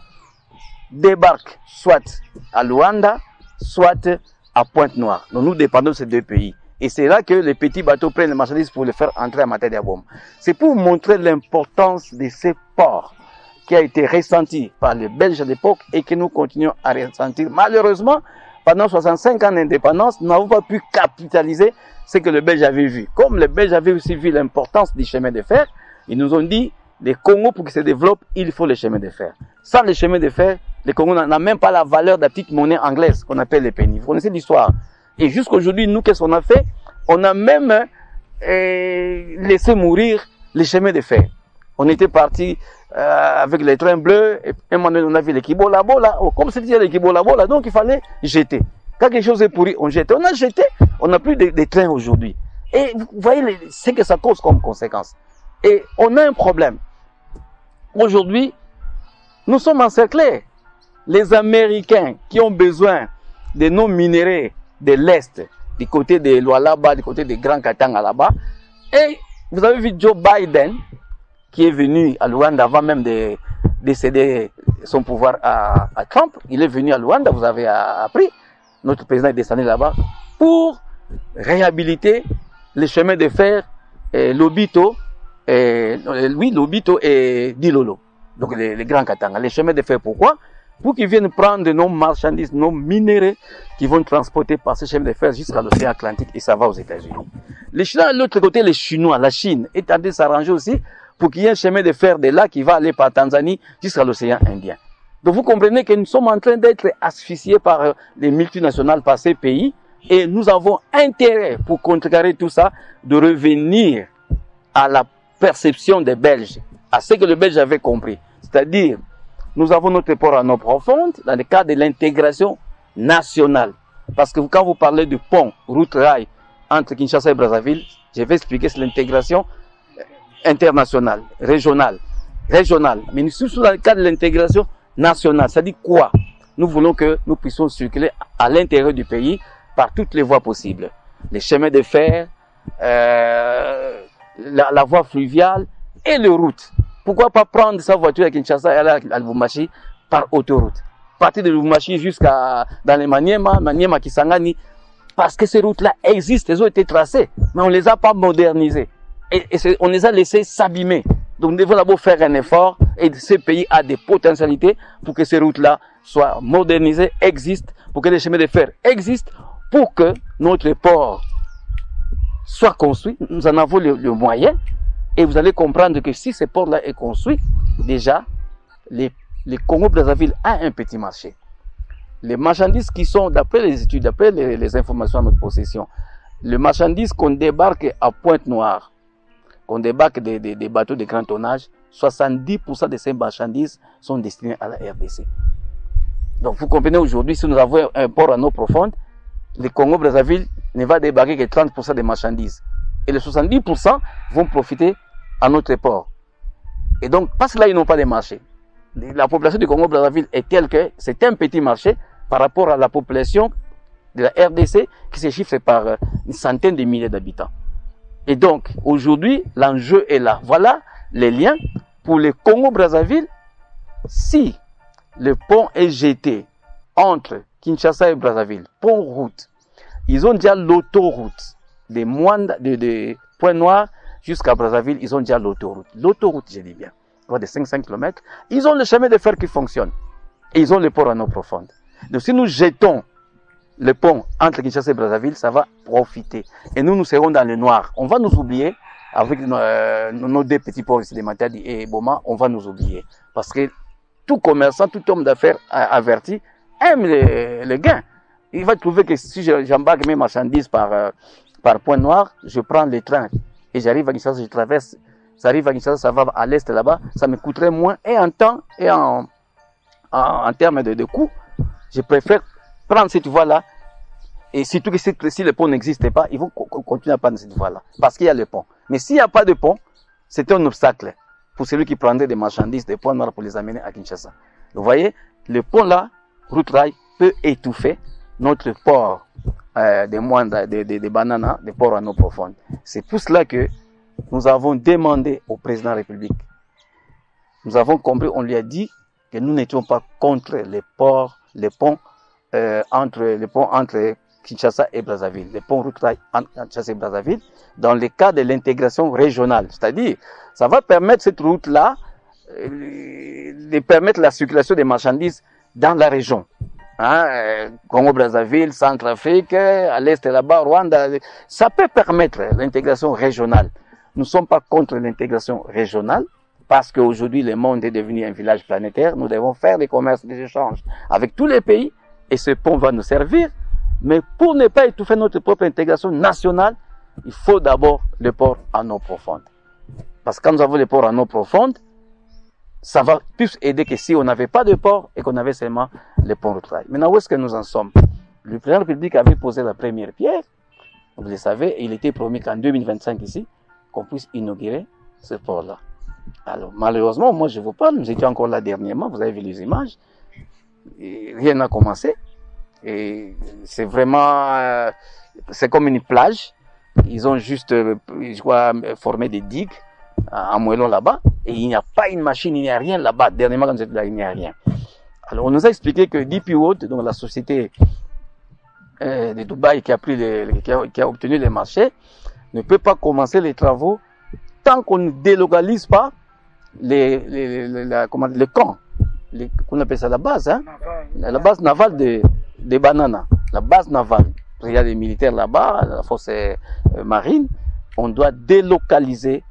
débarquent soit à Luanda, soit à Pointe-Noire. Donc nous dépendons de ces deux pays. Et c'est là que les petits bateaux prennent les marchandises pour les faire entrer à Matadi à Boma. C'est pour montrer l'importance de ces ports qui a été ressenti par les Belges à l'époque et que nous continuons à ressentir. Malheureusement, pendant 65 ans d'indépendance, nous n'avons pas pu capitaliser ce que les Belges avaient vu. Comme les Belges avaient aussi vu l'importance du chemin de fer, ils nous ont dit, les Congo, pour qu'ils se développent, il faut les chemins de fer. Sans les chemins de fer, les Congo n'ont même pas la valeur de la petite monnaie anglaise qu'on appelle les pennies. Vous connaissez l'histoire. Et jusqu'aujourd'hui, nous, qu'est-ce qu'on a fait? On a même laissé mourir les chemins de fer. On était parti avec les trains bleus, et un moment donné, on a vu les Kibola-Bola. Comme c'était les Kibola-Bola, donc il fallait jeter. Quand quelque chose est pourri, on jette. On a jeté, on n'a plus de trains aujourd'hui. Et vous voyez ce que ça cause comme conséquence. Et on a un problème. Aujourd'hui, nous sommes encerclés. Les Américains qui ont besoin de nos minéraux de l'Est, du côté de Lualaba, du côté des Grands Katanga là-bas. Et vous avez vu Joe Biden, qui est venu à Luanda avant même de céder son pouvoir à Trump. Il est venu à Luanda, vous avez appris. Notre président est descendu là-bas pour réhabiliter les chemins de fer, Lobito, Lobito et Dilolo. Donc les grands Katanga. Les chemins de fer, pourquoi? Pour qu'ils viennent prendre nos marchandises, nos minéraux, qui vont transporter par ces chemins de fer jusqu'à l'océan Atlantique et ça va aux États-Unis. Les Chinois, de l'autre côté, les Chinois, la Chine, est en train de s'arranger aussi pour qu'il y ait un chemin de fer de là qui va aller par Tanzanie jusqu'à l'océan Indien. Donc vous comprenez que nous sommes en train d'être asphyxiés par les multinationales, par ces pays, et nous avons intérêt, pour contrecarrer tout ça, de revenir à la perception des Belges, à ce que les Belges avaient compris. C'est-à-dire, nous avons notre port en eau profonde dans le cadre de l'intégration nationale. Parce que quand vous parlez du pont, route-rail, entre Kinshasa et Brazzaville, je vais expliquer, c'est l'intégration internationale, régionale. Mais nous sommes dans le cadre de l'intégration nationale. Ça dit quoi? Nous voulons que nous puissions circuler à l'intérieur du pays par toutes les voies possibles. Les chemins de fer, la voie fluviale et les routes. Pourquoi pas prendre sa voiture à Kinshasa et aller à Lubumbashi par autoroute? Partir de Lubumbashi jusqu'à dans les Maniema, Kisangani, parce que ces routes-là existent, elles ont été tracées, mais on les a pas modernisées. Et on les a laissées s'abîmer. Donc nous devons d'abord faire un effort, et ce pays a des potentialités pour que ces routes-là soient modernisées, existent, pour que les chemins de fer existent, pour que notre port soit construit. Nous en avons le moyen. Et vous allez comprendre que si ce port-là est construit, déjà, les Congo-Brazzaville a un petit marché. Les marchandises qui sont, d'après les études, d'après les informations à notre possession, les marchandises qu'on débarque à Pointe-Noire, qu'on débarque des bateaux de grand tonnage, 70% de ces marchandises sont destinées à la RDC. Donc vous comprenez aujourd'hui, si nous avons un port en eau profonde, le Congo-Brazzaville ne va débarquer que 30% des marchandises. Et les 70% vont profiter à notre port. Et donc, parce que là, ils n'ont pas de marché. La population du Congo-Brazzaville est telle que c'est un petit marché par rapport à la population de la RDC qui se chiffre par une centaine de milliers d'habitants. Et donc, aujourd'hui, l'enjeu est là. Voilà les liens pour le Congo-Brazzaville. Si le pont est jeté entre Kinshasa et Brazzaville, pont-route, ils ont déjà l'autoroute de Pointe-Noire jusqu'à Brazzaville, ils ont déjà l'autoroute. L'autoroute, je dis bien, de 500 km. Ils ont le chemin de fer qui fonctionne. Et ils ont le port en eau profonde. Donc si nous jetons le pont entre Kinshasa et Brazzaville, ça va profiter. Et nous serons dans le noir. On va nous oublier, avec nos deux petits ports ici, de Matadi et Boma, on va nous oublier. Parce que tout commerçant, tout homme d'affaires averti aime le gain. Il va trouver que si j'embarque mes marchandises par Pointe-Noire, je prends le train et j'arrive à Kinshasa, je traverse, ça arrive à Kinshasa, ça va à l'est là-bas, ça me coûterait moins et en temps et en termes de coût. Je préfère prendre cette voie-là et surtout que si le pont n'existait pas, ils vont continuer à prendre cette voie-là parce qu'il y a le pont. Mais s'il n'y a pas de pont, c'est un obstacle pour celui qui prendrait des marchandises de Pointe-Noire pour les amener à Kinshasa. Vous voyez, le pont-là, route-rail, peut étouffer notre port des bananes, des ports en eau profonde. C'est pour cela que nous avons demandé au président de la République. Nous avons compris, on lui a dit que nous n'étions pas contre les ponts entre Kinshasa et Brazzaville, les ponts route-rail entre Kinshasa et Brazzaville, dans le cas de l'intégration régionale. C'est-à-dire, ça va permettre cette route-là de permettre la circulation des marchandises dans la région. Congo-Brazzaville, Centrafrique, à l'est là-bas, Rwanda, ça peut permettre l'intégration régionale. Nous ne sommes pas contre l'intégration régionale parce qu'aujourd'hui le monde est devenu un village planétaire. Nous devons faire des commerces, des échanges avec tous les pays et ce pont va nous servir. Mais pour ne pas étouffer notre propre intégration nationale, il faut d'abord le port en eau profonde. Parce que quand nous avons le port en eau profonde, ça va plus aider que si on n'avait pas de port et qu'on avait seulement le pont route-rail. Maintenant, où est-ce que nous en sommes? Le président de la République avait posé la première pierre, vous le savez, et il était promis qu'en 2025 ici, qu'on puisse inaugurer ce port-là. Alors, malheureusement, moi je vous parle, nous étions encore là dernièrement, vous avez vu les images, et rien n'a commencé, et c'est vraiment, c'est comme une plage, ils ont juste, je crois, formé des digues, en moellon là-bas, et il n'y a pas une machine, il n'y a rien là-bas. Dernièrement, quand j'étais là, il n'y a rien. Alors, on nous a expliqué que DP World, donc la société de Dubaï qui a obtenu les marchés, ne peut pas commencer les travaux tant qu'on ne délocalise pas le camp, qu'on appelle ça la base, hein? La base navale de Banana, la base navale. Il y a des militaires là-bas, la force marine. On doit délocaliser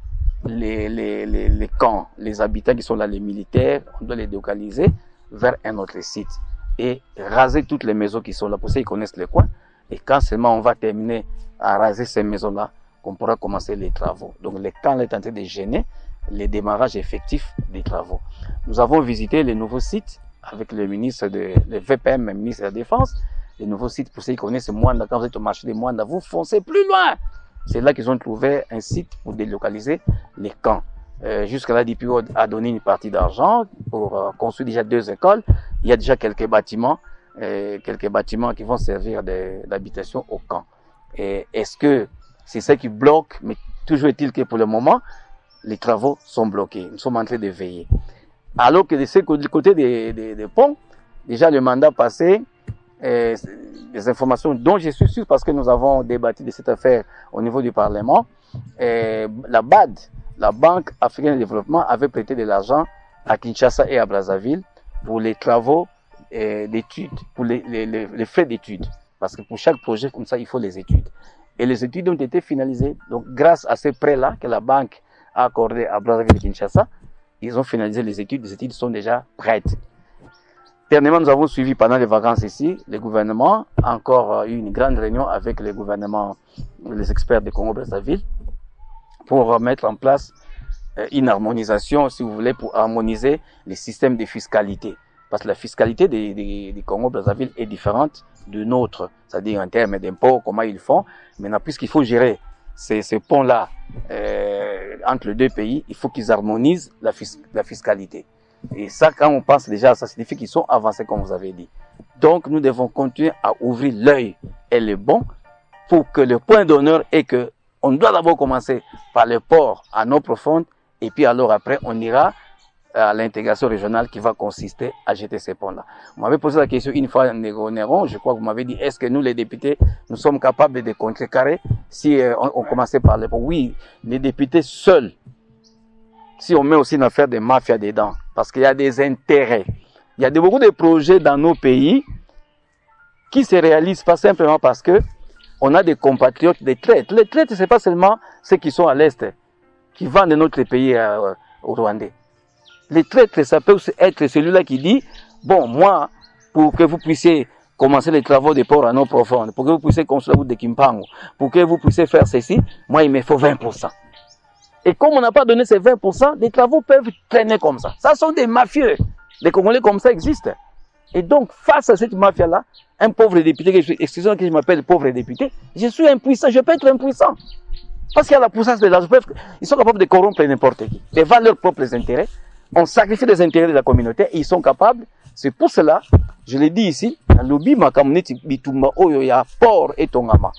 les camps, les habitants qui sont là, les militaires, on doit les délocaliser vers un autre site et raser toutes les maisons qui sont là. Pour ça, ils connaissent les coins. Et quand seulement on va terminer à raser ces maisons-là, qu'on pourra commencer les travaux. Donc, les camps est en train de gêner les démarrages effectifs des travaux. Nous avons visité les nouveaux sites avec le ministre le VPM, le ministre de la Défense. Les nouveaux sites, pour ceux qui connaissent Mwanda, quand vous êtes au marché de Mwanda, vous foncez plus loin. C'est là qu'ils ont trouvé un site pour délocaliser les camps. Jusqu'à là, DPO a donné une partie d'argent pour construire déjà 2 écoles. Il y a déjà quelques bâtiments qui vont servir d'habitation au camp. Et est-ce que c'est ça qui bloque? Mais toujours est-il que pour le moment, les travaux sont bloqués. Nous sommes en train de veiller. Alors que du côté des ponts, déjà le mandat passé, des informations dont je suis sûr parce que nous avons débattu de cette affaire au niveau du Parlement, la BAD, la Banque africaine de développement, avait prêté de l'argent à Kinshasa et à Brazzaville pour les travaux d'études, pour les frais d'études. Parce que pour chaque projet comme ça, il faut les études. Et les études ont été finalisées. Donc, grâce à ces prêts-là que la banque a accordé à Brazzaville et Kinshasa, ils ont finalisé les études. Les études sont déjà prêtes. Dernièrement, nous avons suivi pendant les vacances ici, le gouvernement a encore eu une grande réunion avec le gouvernement, les experts de Congo-Brazzaville, pour mettre en place une harmonisation, si vous voulez, pour harmoniser les systèmes de fiscalité. Parce que la fiscalité des Congo-Brazzaville est différente de nôtre, c'est-à-dire en termes d'impôts, comment ils font. Maintenant, puisqu'il faut gérer ces ponts-là entre les deux pays, il faut qu'ils harmonisent la fiscalité. Et ça, quand on pense déjà, ça signifie qu'ils sont avancés, comme vous avez dit. Donc, nous devons continuer à ouvrir l'œil et le bon pour que le point d'honneur est que on doit d'abord commencer par le port à eau profonde et puis alors après, on ira à l'intégration régionale qui va consister à jeter ces ponts-là. Vous m'avez posé la question une fois, Néron, je crois que vous m'avez dit, est-ce que nous, les députés, nous sommes capables de contrecarrer si on commençait par les ponts? Oui, les députés seuls, si on met aussi une affaire de mafia dedans, parce qu'il y a des intérêts. Il y a beaucoup de projets dans nos pays qui se réalisent pas simplement parce que on a des compatriotes, des traites. Les traites, c'est pas seulement ceux qui sont à l'Est, qui vendent de notre pays au Rwandais. Les traites, ça peut être celui-là qui dit, bon, moi, pour que vous puissiez commencer les travaux de port à eau profonde, pour que vous puissiez construire la route de Kimpango, pour que vous puissiez faire ceci, moi, il me faut 20%. Et comme on n'a pas donné ces 20%, les travaux peuvent traîner comme ça. Ça sont des mafieux. Les Congolais comme ça existent. Et donc, face à cette mafia-là, un pauvre député, excusez-moi que je m'appelle pauvre député, je suis impuissant, je peux être impuissant. Parce qu'il y a la puissance de l'argent. Ils sont capables de corrompre n'importe qui, de vendre leurs propres intérêts. On sacrifie les intérêts de la communauté et ils sont capables. C'est pour cela, je l'ai dit ici, lobby makamneti bitumba oyo ya port et tongama.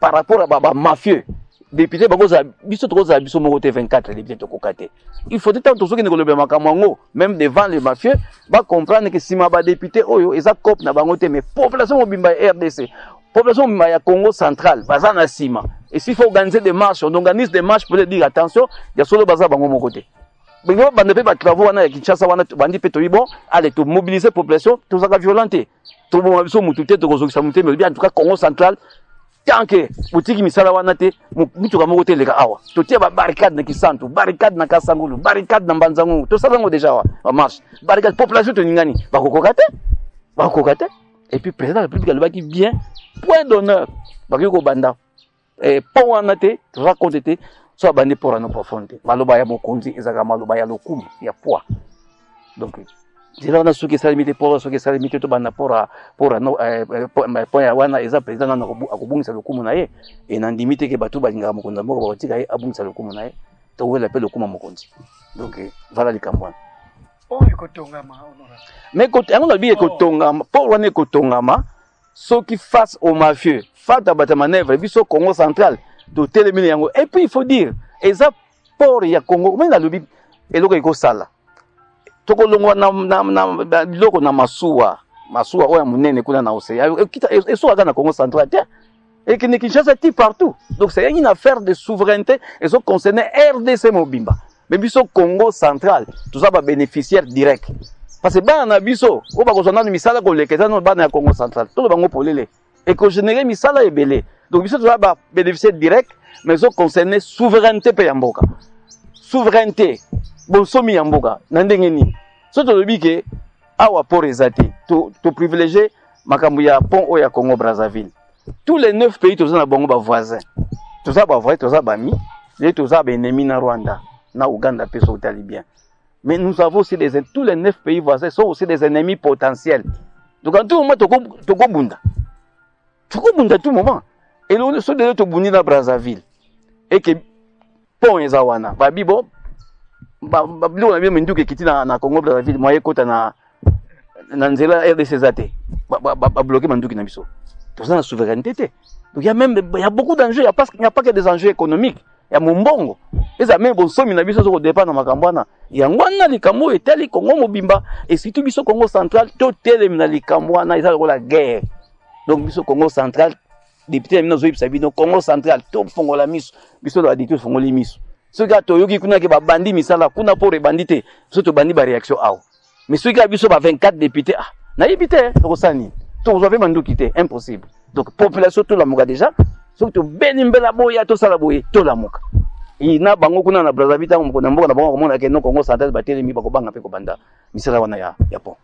Par rapport à baba mafieux. Député bakoza biso tokoza biso moko te 24 députés tokokate. Il faut tant tous ceux qui ne connaissent pas makamango, même devant les mafieux, va comprendre que si ma ba député oyo eza cop na bango te mais population mobimba RDC, population mobimba ya Congo central, baza na sima. Et s'il faut organiser des marches, on organise des marches pour dire attention, ya solo baza bango moko te. Bengo bande pe ba travaux wana ya Kinshasa wana bandi pe to bon, allez to mobiliser population, to zaka violenter. To bo biso mutu te to kozokisa mutu mais en tout cas Congo central tant que boutique misala wana te mutu ka moko te leka awa to tie ba barricade na Kisantu, barricade na Kasangulu, barricade na Mbanzangu, to sala ngo déjà wa marche barricade population to ningani bakokoka te et puis président de la République alobaki bien point d'honneur bakiko banda pont wana te to raconter te so bande pour en profondeur maloba ya mokonzi ezaka maloba ya lokumu ya poids donc Dila na suki sa limite pour suki sa limite to bana pour no point ya wana eza président na akubungisa lokumu na ye et na ndimite ke batu balinga mokonza moko batika ye abungisa lokumu na ye to wela pe lokumu mokonzi donc voilà likambwana oh ekotongama honorable mais côté on a bien ekotongama pour wana ekotongama soki face aux mafieux face à bata manœuvre biso Congo central to telemine yango et puis il faut dire eza port ya Congo mais na lobi eloko ekosala tokolongwa na biloko na masuwa oya munene kuna na océan esuwa kana Congo central te Et que Kinshasa est partout. Donc c'est une affaire de souveraineté et ça concerne RDC Mobimba. Mais biso Congo central, tout ça va bénéficiaire direct. Parce que bana biso, on va concernant misala ko leketa no bana Congo central. Tout le bango polele. Et que générer misala est belé. Donc biso tout ça va bénéficier direct, mais ça concerne souveraineté pe yamboka. Souveraineté. Bon somi yamboka. Nandengeni. So to lobi ke awa pour ezati, to privilégier makambu ya pont o ya Congo Brazzaville. Tous les 9 pays tous na bango ba voisins. Tout ça ba vrai, tout ça ba mi, et tout ça ba ennemi na Rwanda, na Ouganda pe so talibien. Mais nous avons aussi tous les 9 pays voisins sont aussi des ennemis potentiels. Donc en tout moment to ko bunda. To ko bunda tout moment. Et le so de to bundi na Brazzaville. Et que pont ezawana, ba bibo ba bilo na bien menduke kiti na Congo Brazzaville, moye kota na nzela RDC zate. Ba bloquer manduki na biso. Tout ça la souveraineté. Donc il y a beaucoup d'enjeux, il n'y a pas que des enjeux économiques. Il y a mon bongo. Et ça même bon somme na biso au départ na makambwana. Ya ngwana likambo etali Congo mobimba et surtout biso Congo central to tele na likambo na isa la guerre. Donc biso Congo central député na zoib sabino Congo central to fongola miso. Biso la ditu fongoli miso. Ce gars to yoki kuna ke ba bandi misala kuna pour bandité. Biso to bandi ba réaction aw. Mais ce gars biso ba 24 députés ah na yibité to sani. To vous avez mandou quitté impossible. Donc population to la muka déjà. Surtout benimbela boya to sala boye to la muka. Ina bango kuna na Brazzaville mo ko namboka na bango komona ke no Congo central bateli mi bako banga pe ko banda misala wana ya pont.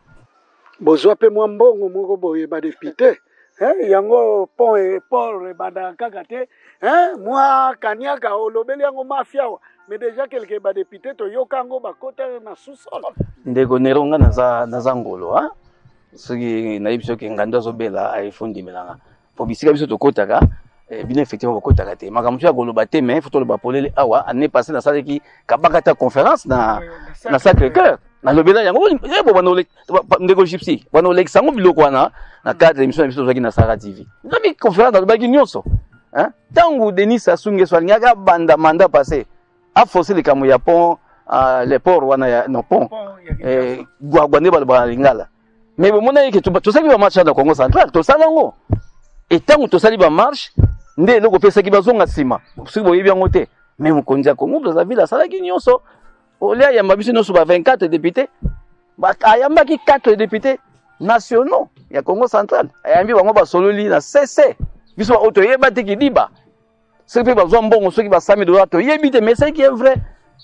Bozwa pe mwa mbongo moko boye ba député. Yango pont et Paul banda kakate. Moi kaniaka olobeli yango mafia. Mais déjà quelques ba député to yokango ba kota na sous-sol. Ndeko neronga na za ngolo hein. Soki na biso ke ngando zo bela iPhone melanga. Po bisika biso to kotaka bien effectivement ko kotaka te. Makambo ya goloba te mais faut to le bapolele awa année passée na sala ki kabaka ta conférence na Sacré-Cœur. Na lobela yango bo banole ndeko gypsy. Banole sango biloko wana na cadre émission biso zaki na Sara TV. Nami conférence na lobaki nyonso. Hein? Tangu Denis Sassou Nguesso ngaka banda mandat passé a forcé le kamo ya pont les ports wana ya no pont. Gwagwande ba lingala. Mais bon, on a dit que tout ça qui va marcher dans le Congo central, tout ça là, et tant que tout ça qui va marcher, ndé le gouvernement qui va zonga sima, si vous voyez bien côté, mais mon conja Congo, vous avez la salle qui n'y a pas, au lieu il y a ma biche sur 24 députés, bah il y a ma qui 4 députés nationaux, il y a Congo central, il y a un peu de solo li na CC, biso auto yebate qui dit bah, ceux qui va zombo bon, ceux qui va $100 to yebite, mais c'est qui est vrai,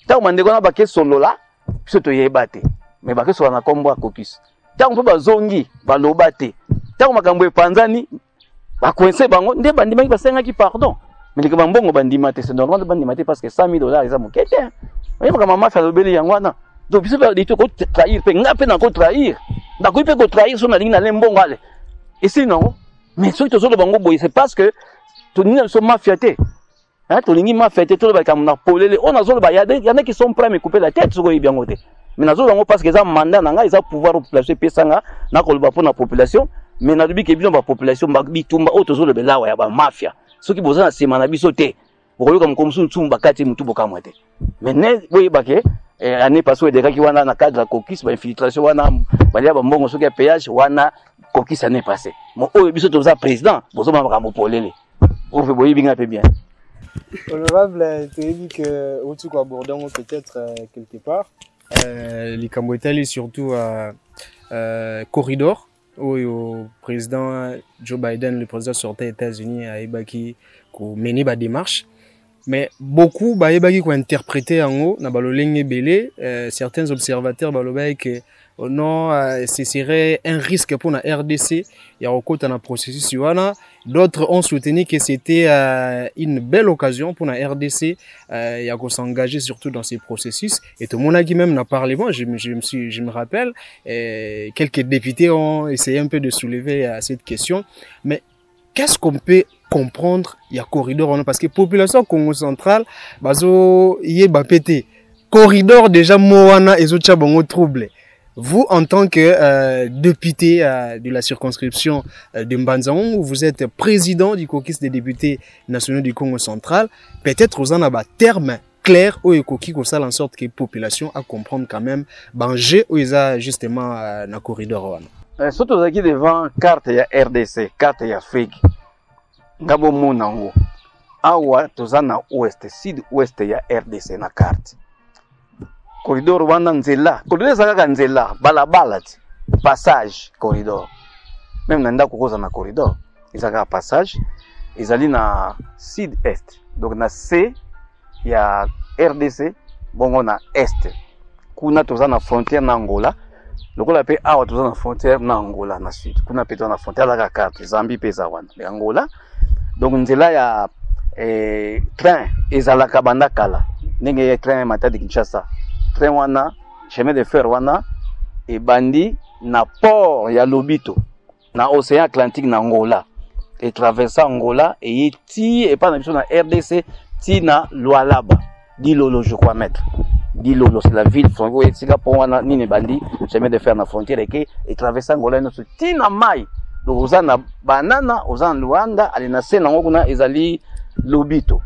tant que mandé qu'on a baqué solo là, biso to yebate, mais baqué sur un combo à cocus. Tant que bazongi balobate tant makambo epanzani bakoinse bango nde bandima ki basenga ki pardon mais que bambongo bandima te c'est normal de bandima te parce que $100 eza mokete oye makambo mafia lobeli yango wana donc biso ba dito ko trahir pe ngape na ko trahir ndako pe ko trahir so na lingi na lembongo ale et sinon mais ceux qui sont bango boy c'est parce que to nina so mafia te hein to lingi mafia te to ba kam na polele on a zo ba ya na qui sont prêts à me couper la tête so ko bien ngote. Mais nous avons parce que les mandat ils ont pouvoir population pesanga na kolba pour la population mais na dubi ke bino ba population ba bitumba otozo le belawa ya ba mafia ceux qui bozana sima na biso te okoyoka mkomsu ntsumba kati mutu bokamwa te mais ne boye bake année passée de ki wana na cadre kokis ba infiltration wana balia ba mbongo soki ya péage wana kokis année passée mo oyo biso toza président bozoma ba mopolele on fait boye binga pe bien. Honorable, tu as dit que au-dessus quoi abordons peut-être quelque part les Cambodgiens surtout corridor où le président Joe Biden, le président sorti des États-Unis, a mené des démarches. Mais beaucoup ont interprété en haut, certains observateurs ont que non, ce serait un risque pour la RDC. Il y a encore un processus. D'autres ont soutenu que c'était une belle occasion pour la RDC. Il y a qu'on s'engager surtout dans ces processus. Et tout le monde qui même n'a parlé. Moi, je me rappelle, quelques députés ont essayé un peu de soulever cette question. Mais qu'est-ce qu'on peut comprendre? Il y a corridor parce que population Congo centrale, bazo yeba pété. Corridor déjà moana et autres bongo trouble. Vous, en tant que député de la circonscription de Mbanzang, vous êtes président du caucus des députés nationaux du Congo central, peut-être vous en avez un terme clair où il faut en sorte que la population a comprendre quand même banger où ils a justement dans corridor. Surtout devant carte ya RDC, carte ya Afrique. ngabo monango awa tozana ouest sud ouest ya RDC na carte corridor wana nzela corridor ezalaka nzela balabala ti passage corridor même na ndako koza na corridor ezalaka passage ezali na sud est donc na C ya RDC bongo na est kuna toza na frontière na Angola lokola pe awa toza na frontière na Angola na sud kuna pe toza na frontière la carte Zambie pe za wana na Angola donc nzela ya train ezalaka banda kala ndenge ya train Matadi Kinshasa train wana chemin de fer wana e bandi na port ya Lobito na océan Atlantique na Angola et traversa Angola et ti et pas na biso na RDC ti na Lualaba Dilolo je crois maître Dilolo c'est la ville franco et sika pour wana nini bandi chemin de fer na frontière et traversa Angola no ti na mai donc ozana banana ozana Luanda ali na se nango kuna ezali Lobito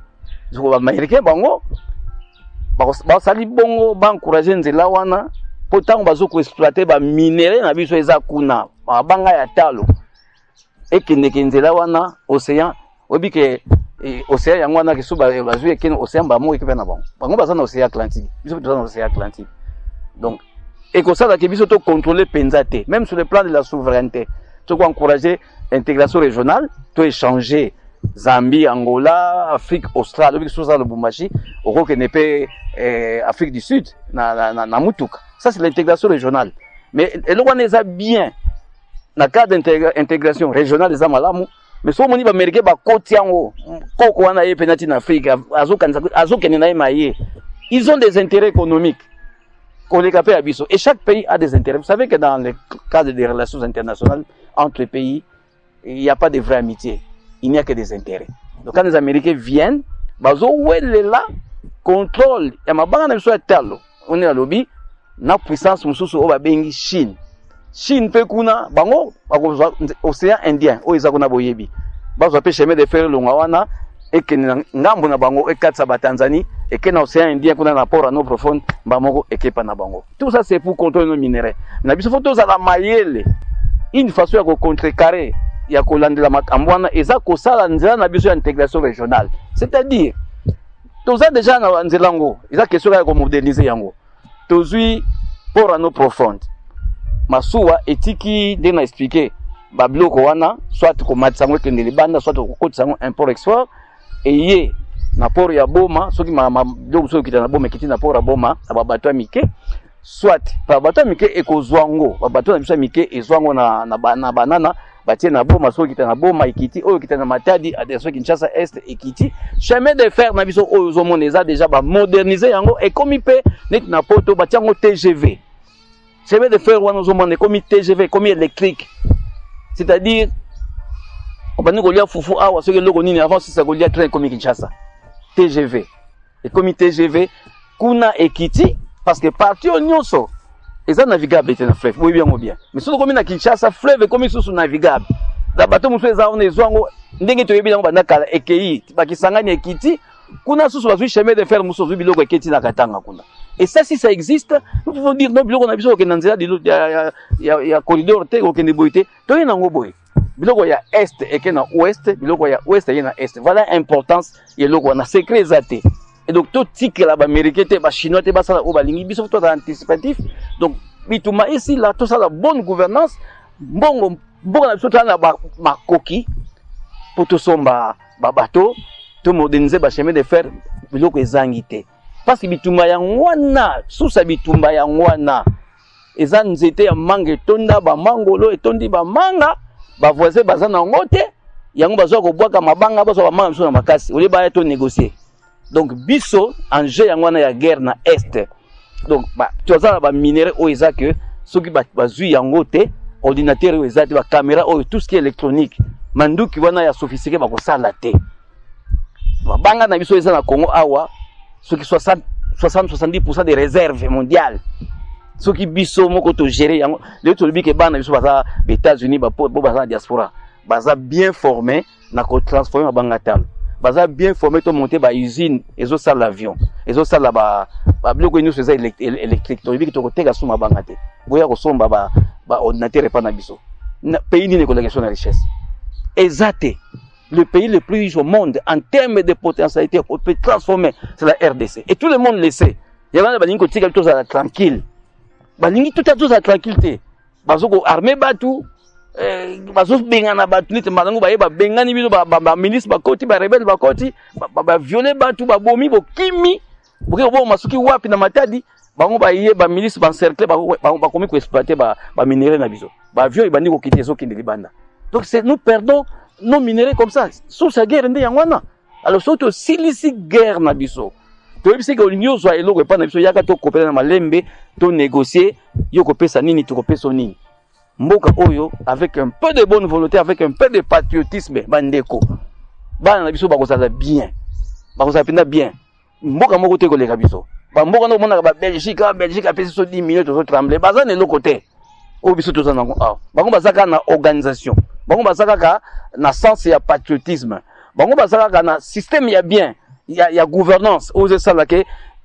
ziko ba américain bango ba sali bongo ba encourager nzela wana potango bazoko exploiter ba minerais na biso eza kuna banga ya talo ekendeke nzela wana océan obike océan yango wana kisuba bazwi ekene océan ba mo ekipe na bango baza na océan Atlantique biso toza na océan Atlantique donc ekosala ke biso to contrôler penza te même sur le plan de la souveraineté to encourager intégration régionale to échanger Zambie, Angola, Afrique australe, obiki soza le Bumbashi, oko ke nepe Afrique du Sud na Mutuka. Ça c'est l'intégration régionale. Mais eloko neza bien na cadre d'intégration régionale eza malamu, mais so moni ba américain ba kotiango koko wana ye penati na Afrique azo kenena maye. Ils ont des intérêts économiques. Koleka pe abiso et chaque pays a des intérêts. Vous savez que dans le cadre des relations internationales entre les pays, il n'y a pas de vraie amitié. Il n'y a que des intérêts. Donc quand les Américains viennent, bazo welela contrôle ya mabanga na biso ya talo. On est à lobby na puissance mususu o ba bengi Chine. Chine pe kuna bango bakozwa océan Indien o ezako na boyebi. Bazo pe chemin de fer longa wana et que ngambo na bango e katsa ba Tanzanie et que na océan Indien kuna na port no profond bamoko et que pa na bango. Tout ça c'est pour contrôler nos minerais. Na biso photo za la mayele. Une façon ya contrecarrer ya kolandela makambo wana eza kosala nzela na biso ya intégration régionale, c'est-à-dire toza déjà na nzela ngo eza question ya ko moderniser yango tozui port à no profonde masuwa etiki de na expliquer ba bloko wana soit ko matsango kende libanda soit ko kotsango import export et ye na port ya Boma soki ma bloko soki kitana Boma kiti na port ya Boma aba bato mike soit pa bato mike ekozwango ba bato na biso mike ezwango na banana batie na Boma soki kitana Boma ikiti oyo kitana Matadi adresse Kinshasa Est ikiti chemin de fer na biso oyo zomoneza déjà ba moderniser yango et comme pe net na poto batiango TGV chemin de fer wana zomone comme TGV comme électrique c'est-à-dire on va nous golia fufu awa soki loko nini avant ça golia train comme Kinshasa TGV et comme TGV kuna ekiti parce que parti nyonso eza navigable était na fleuve oui bien mais soki comme na Kinshasa fleuve comme sous navigable la bateau muso eza on ezwango ndenge to yebi yango bandakala ekei bakisangani ekiti kuna sous bazui chemin de fer muso zubi loko ekiti na katanga kuna et ça si ça existe nous pouvons dire non biloko na biso ke nanzela ya corridor te ko kende boité to yena ngo boy biloko ya est et que na ouest biloko ya ouest et na est voilà importance ya loko na secret zate et donc tout tique là ba américain te ba chinois te ba sala o ba lingi biso to anticipatif donc bituma ici là tout ça la bonne gouvernance bongo na biso tana ba makoki pour tout somba ba bateau to moderniser ba chemin de fer biloko ezangité parce que bituma ya ngwana susa bitumba ya ngwana eza nzete ya manga tonda ba mangolo etondi ba manga ba voisin bazana ngote yango bazwa ko bwaka mabanga bazwa ba manga biso na makasi oli ba to négocier donc biso enjeu yango na ya guerre na est donc ba tozala ba minerais o eza que soki bazui yango te ordinateur o eza te ba caméra o tout ce qui est électronique manduki wana ya sophistiqué ba ko sala te ba banga na biso eza na Congo awa soki 60-70% des réserves mondiales soki biso moko to gérer yango le to lobi ke bana biso baza États-Unis ba po baza diaspora baza bien formé na ko transformer banga talo baza bien formé to monter ba usine ezo sala l'avion ezo sala ba biloko nyuso eza électrique to lobi ke to ko teka suma banga te boya ko somba ba ordinateur pa na biso na pays ni ko la question na richesse ezate le pays le plus riche au monde en termes de potentialité, on peut transformer, c'est la RDC. Et tout le monde le sait. Il y a des gens qui sont tranquilles. Balingi tout à fait tranquillité. Bazoko armé batu, bazos bengana batu ni temanango baye ba bengani bino ba ministre ba koti ba rebelle ba koti ba violer batu ba bomi bo kimi, boke bo masuki wapi na matadi, bango baye ba ministre ba cercle ba komi ko exploiter ba minerais na biso. Ba viol bandi ko kiti ezoki ndibanda. Donc c'est nous perdons nos minerais comme ça. Sous sa guerre ndé yangwana. Alors surtout silisi guerre na biso. Tu sais que l'union soit élo pas na biso yaka to coopérer na malembe to négocier yo kopesa nini to kopesa nini. Mboka oyo avec un peu de bonne volonté, avec un peu de patriotisme bandeko. Bana na biso bakozala bien. Bakozala penda bien. Mboka moko te ko leka biso. Ba mboka no mona ba Belgique a pesi so 10 millions to trembler. Bazana le côté. O biso to zanango ah. Bango bazaka na organisation. Bango bazaka ka na sens ya patriotisme. Bango bazaka ka na système ya bien. Il y a gouvernance.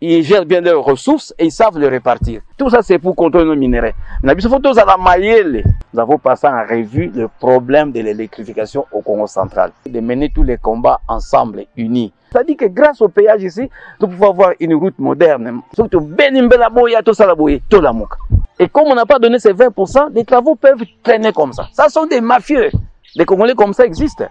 Ils gèrent bien leurs ressources et ils savent les répartir. Tout ça, c'est pour contrôler nos minerais. Nous avons passé en revue le problème de l'électrification au Congo central. De mener tous les combats ensemble, unis. C'est-à-dire que grâce au péage ici, nous pouvons avoir une route moderne. Et comme on n'a pas donné ces 20%, les travaux peuvent traîner comme ça. Ça sont des mafieux. Les Congolais comme ça existent.